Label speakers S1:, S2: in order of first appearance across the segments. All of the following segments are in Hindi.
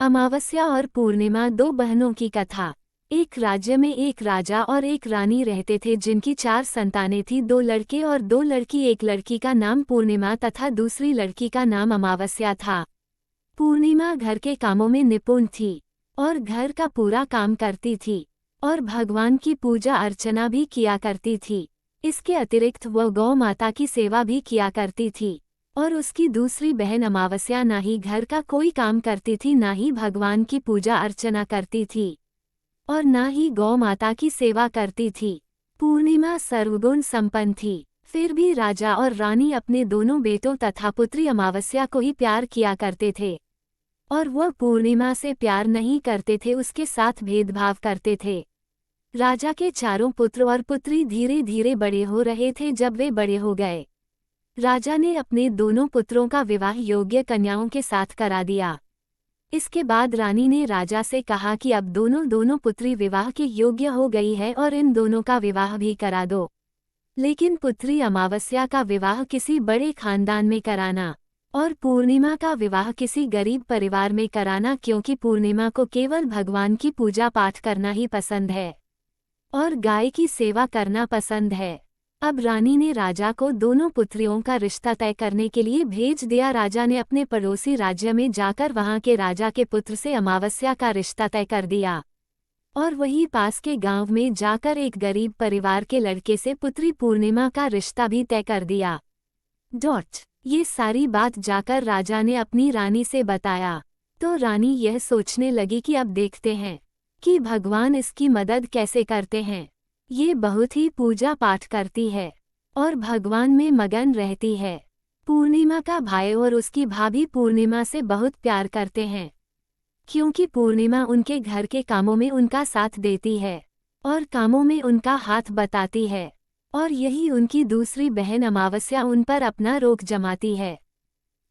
S1: अमावस्या और पूर्णिमा, दो बहनों की कथा। एक राज्य में एक राजा और एक रानी रहते थे जिनकी 4 संतानें थीं, 2 लड़के और 2 लड़की। एक लड़की का नाम पूर्णिमा तथा दूसरी लड़की का नाम अमावस्या था। पूर्णिमा घर के कामों में निपुण थी और घर का पूरा काम करती थी और भगवान की पूजा अर्चना भी किया करती थी। इसके अतिरिक्त वह गौ माता की सेवा भी किया करती थी। और उसकी दूसरी बहन अमावस्या ना ही घर का कोई काम करती थी, ना ही भगवान की पूजा अर्चना करती थी और ना ही गौ माता की सेवा करती थी। पूर्णिमा सर्वगुण संपन्न थी, फिर भी राजा और रानी अपने दोनों बेटों तथा पुत्री अमावस्या को ही प्यार किया करते थे और वह पूर्णिमा से प्यार नहीं करते थे, उसके साथ भेदभाव करते थे। राजा के चारों पुत्र और पुत्री धीरे धीरे बड़े हो रहे थे। जब वे बड़े हो गए, राजा ने अपने दोनों पुत्रों का विवाह योग्य कन्याओं के साथ करा दिया। इसके बाद रानी ने राजा से कहा कि अब दोनों पुत्री विवाह के योग्य हो गई है और इन दोनों का विवाह भी करा दो, लेकिन पुत्री अमावस्या का विवाह किसी बड़े खानदान में कराना और पूर्णिमा का विवाह किसी गरीब परिवार में कराना, क्योंकि पूर्णिमा को केवल भगवान की पूजा पाठ करना ही पसंद है और गाय की सेवा करना पसंद है। अब रानी ने राजा को दोनों पुत्रियों का रिश्ता तय करने के लिए भेज दिया। राजा ने अपने पड़ोसी राज्य में जाकर वहां के राजा के पुत्र से अमावस्या का रिश्ता तय कर दिया और वहीं पास के गांव में जाकर एक गरीब परिवार के लड़के से पुत्री पूर्णिमा का रिश्ता भी तय कर दिया। ये सारी बात जाकर राजा ने अपनी रानी से बताया तो रानी यह सोचने लगी कि अब देखते हैं कि भगवान इसकी मदद कैसे करते हैं। ये बहुत ही पूजा पाठ करती है और भगवान में मगन रहती है। पूर्णिमा का भाई और उसकी भाभी पूर्णिमा से बहुत प्यार करते हैं, क्योंकि पूर्णिमा उनके घर के कामों में उनका साथ देती है और कामों में उनका हाथ बताती है और यही उनकी दूसरी बहन अमावस्या उन पर अपना रोक जमाती है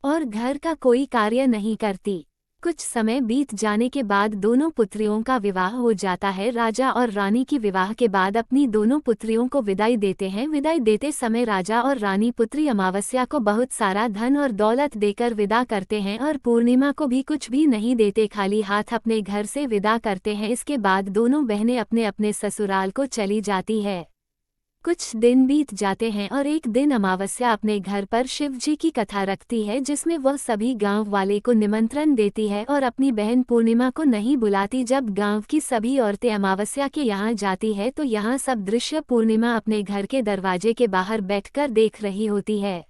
S1: और घर का कोई कार्य नहीं करती। कुछ समय बीत जाने के बाद दोनों पुत्रियों का विवाह हो जाता है। राजा और रानी की विवाह के बाद अपनी दोनों पुत्रियों को विदाई देते हैं। विदाई देते समय राजा और रानी पुत्री अमावस्या को बहुत सारा धन और दौलत देकर विदा करते हैं और पूर्णिमा को भी कुछ भी नहीं देते, खाली हाथ अपने घर से विदा करते हैं। इसके बाद दोनों बहनें अपने अपने ससुराल को चली जाती है। कुछ दिन बीत जाते हैं और एक दिन अमावस्या अपने घर पर शिव जी की कथा रखती है, जिसमें वह सभी गांव वाले को निमंत्रण देती है और अपनी बहन पूर्णिमा को नहीं बुलाती। जब गांव की सभी औरतें अमावस्या के यहाँ जाती है तो यहाँ सब दृश्य पूर्णिमा अपने घर के दरवाजे के बाहर बैठकर देख रही होती है।